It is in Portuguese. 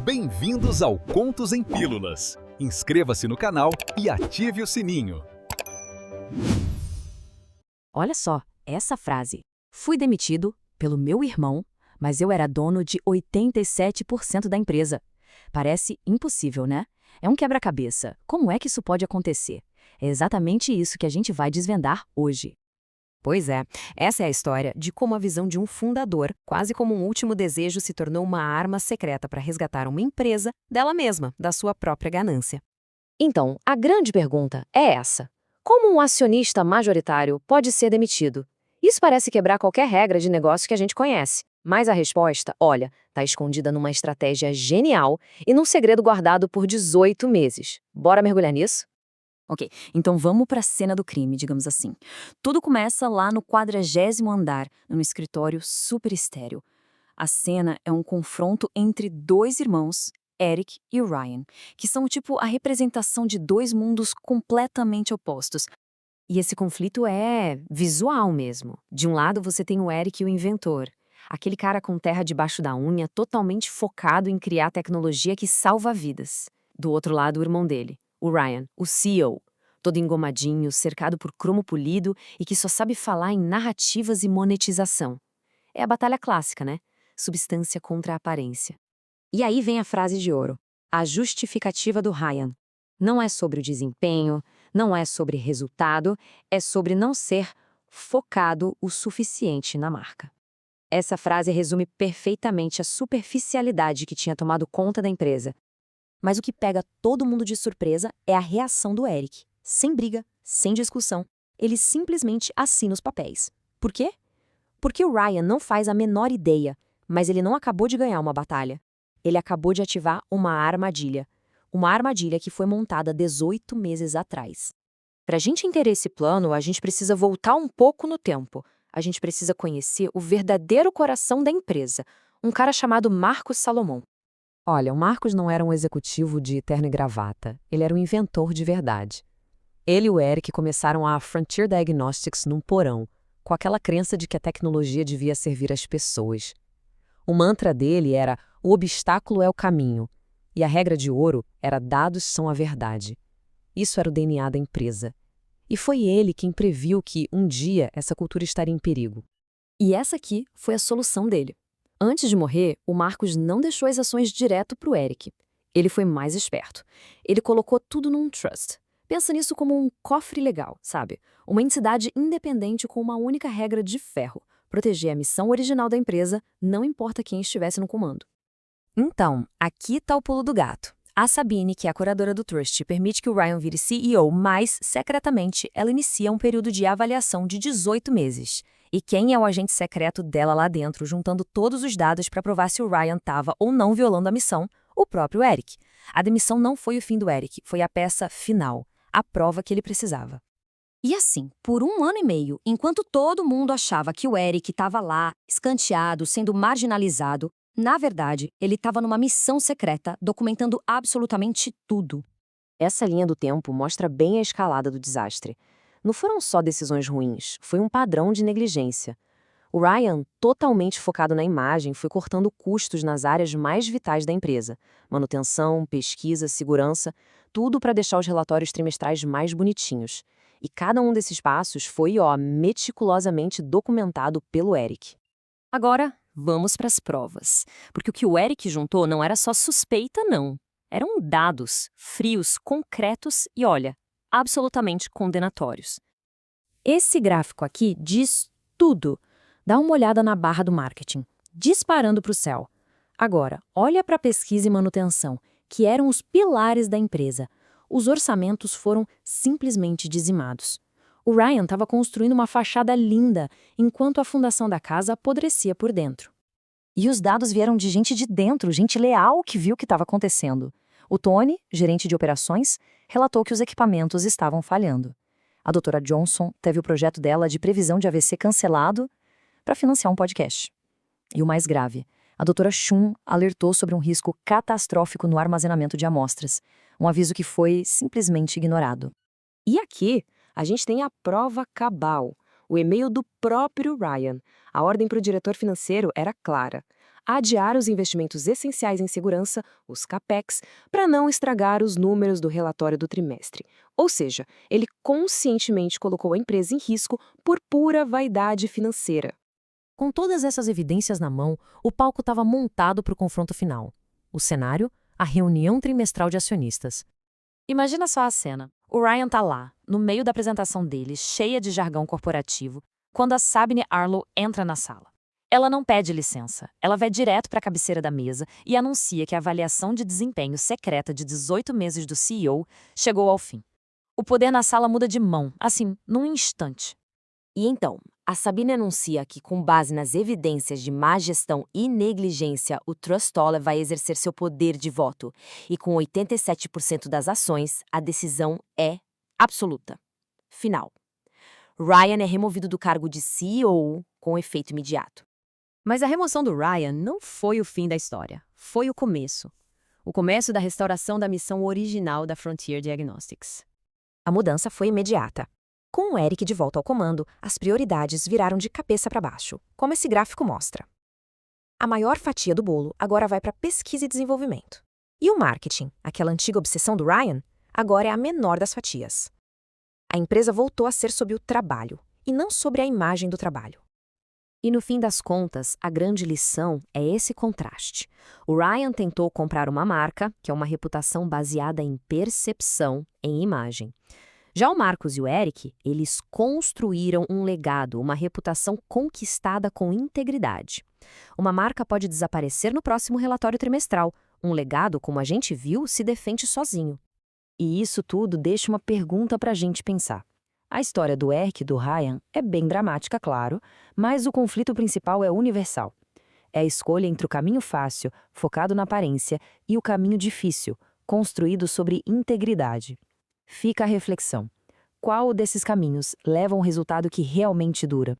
Bem-vindos ao Contos em Pílulas. Inscreva-se no canal e ative o sininho. Olha só, essa frase. Fui demitido pelo meu irmão, mas eu era dono de 87% da empresa. Parece impossível, né? É um quebra-cabeça. Como é que isso pode acontecer? É exatamente isso que a gente vai desvendar hoje. Pois é, essa é a história de como a visão de um fundador, quase como um último desejo, se tornou uma arma secreta para resgatar uma empresa dela mesma, da sua própria ganância. Então, a grande pergunta é essa: como um acionista majoritário pode ser demitido? Isso parece quebrar qualquer regra de negócio que a gente conhece. Mas a resposta, olha, está escondida numa estratégia genial e num segredo guardado por 18 meses. Bora mergulhar nisso? Ok, então vamos para a cena do crime, digamos assim. Tudo começa lá no 40º andar, num escritório super estéril. A cena é um confronto entre dois irmãos, Eric e Ryan, que são tipo a representação de dois mundos completamente opostos. E esse conflito é visual mesmo. De um lado você tem o Eric, o inventor. Aquele cara com terra debaixo da unha, totalmente focado em criar tecnologia que salva vidas. Do outro lado, o irmão dele, o Ryan, o CEO, todo engomadinho, cercado por cromo polido e que só sabe falar em narrativas e monetização. É a batalha clássica, né? Substância contra a aparência. E aí vem a frase de ouro, a justificativa do Ryan. Não é sobre o desempenho, não é sobre resultado, é sobre não ser focado o suficiente na marca. Essa frase resume perfeitamente a superficialidade que tinha tomado conta da empresa. Mas o que pega todo mundo de surpresa é a reação do Eric. Sem briga, sem discussão, ele simplesmente assina os papéis. Por quê? Porque o Ryan não faz a menor ideia, mas ele não acabou de ganhar uma batalha. Ele acabou de ativar uma armadilha. Uma armadilha que foi montada 18 meses atrás. Para a gente entender esse plano, a gente precisa voltar um pouco no tempo. A gente precisa conhecer o verdadeiro coração da empresa, um cara chamado Marcos Salomão. Olha, o Marcos não era um executivo de terno e gravata, ele era um inventor de verdade. Ele e o Eric começaram a Frontier Diagnostics num porão, com aquela crença de que a tecnologia devia servir às pessoas. O mantra dele era: o obstáculo é o caminho, e a regra de ouro era: dados são a verdade. Isso era o DNA da empresa. E foi ele quem previu que, um dia, essa cultura estaria em perigo. E essa aqui foi a solução dele. Antes de morrer, o Marcos não deixou as ações direto para o Eric. Ele foi mais esperto. Ele colocou tudo num trust. Pensa nisso como um cofre legal, sabe? Uma entidade independente com uma única regra de ferro: proteger a missão original da empresa, não importa quem estivesse no comando. Então, aqui está o pulo do gato. A Sabine, que é a curadora do Trust, permite que o Ryan vire CEO, mas, secretamente, ela inicia um período de avaliação de 18 meses. E quem é o agente secreto dela lá dentro, juntando todos os dados para provar se o Ryan estava ou não violando a missão? O próprio Eric. A demissão não foi o fim do Eric, foi a peça final, a prova que ele precisava. E assim, por 1 ano e meio, enquanto todo mundo achava que o Eric estava lá, escanteado, sendo marginalizado, na verdade, ele estava numa missão secreta, documentando absolutamente tudo. Essa linha do tempo mostra bem a escalada do desastre. Não foram só decisões ruins, foi um padrão de negligência. O Ryan, totalmente focado na imagem, foi cortando custos nas áreas mais vitais da empresa: manutenção, pesquisa, segurança, tudo para deixar os relatórios trimestrais mais bonitinhos. E cada um desses passos foi, meticulosamente documentado pelo Eric. Agora, vamos para as provas. Porque o que o Eric juntou não era só suspeita, não. Eram dados, frios, concretos e, olha, absolutamente condenatórios. Esse gráfico aqui diz tudo. Dá uma olhada na barra do marketing, disparando para o céu. Agora, olha para a pesquisa e manutenção, que eram os pilares da empresa. Os orçamentos foram simplesmente dizimados. O Ryan estava construindo uma fachada linda, enquanto a fundação da casa apodrecia por dentro. E os dados vieram de gente de dentro, gente leal que viu o que estava acontecendo. O Tony, gerente de operações, relatou que os equipamentos estavam falhando. A doutora Johnson teve o projeto dela de previsão de AVC cancelado para financiar um podcast. E o mais grave, a doutora Chun alertou sobre um risco catastrófico no armazenamento de amostras, um aviso que foi simplesmente ignorado. E aqui, a gente tem a prova cabal, o e-mail do próprio Ryan. A ordem para o diretor financeiro era clara: adiar os investimentos essenciais em segurança, os CAPEX, para não estragar os números do relatório do trimestre. Ou seja, ele conscientemente colocou a empresa em risco por pura vaidade financeira. Com todas essas evidências na mão, o palco estava montado para o confronto final. O cenário? A reunião trimestral de acionistas. Imagina só a cena. O Ryan tá lá, no meio da apresentação dele, cheia de jargão corporativo, quando a Sabine Arlo entra na sala. Ela não pede licença, ela vai direto para a cabeceira da mesa e anuncia que a avaliação de desempenho secreta de 18 meses do CEO chegou ao fim. O poder na sala muda de mão, assim, num instante. E então, a Sabine anuncia que, com base nas evidências de má gestão e negligência, o Trustoller vai exercer seu poder de voto. E com 87% das ações, a decisão é absoluta. Final. Ryan é removido do cargo de CEO com efeito imediato. Mas a remoção do Ryan não foi o fim da história, foi o começo. O começo da restauração da missão original da Frontier Diagnostics. A mudança foi imediata. Com o Eric de volta ao comando, as prioridades viraram de cabeça para baixo, como esse gráfico mostra. A maior fatia do bolo agora vai para pesquisa e desenvolvimento. E o marketing, aquela antiga obsessão do Ryan, agora é a menor das fatias. A empresa voltou a ser sobre o trabalho, e não sobre a imagem do trabalho. E no fim das contas, a grande lição é esse contraste. O Ryan tentou comprar uma marca, que é uma reputação baseada em percepção, em imagem. Já o Marcos e o Eric, eles construíram um legado, uma reputação conquistada com integridade. Uma marca pode desaparecer no próximo relatório trimestral. Um legado, como a gente viu, se defende sozinho. E isso tudo deixa uma pergunta para a gente pensar. A história do Eric e do Ryan é bem dramática, claro, mas o conflito principal é universal. É a escolha entre o caminho fácil, focado na aparência, e o caminho difícil, construído sobre integridade. Fica a reflexão. Qual desses caminhos leva a um resultado que realmente dura?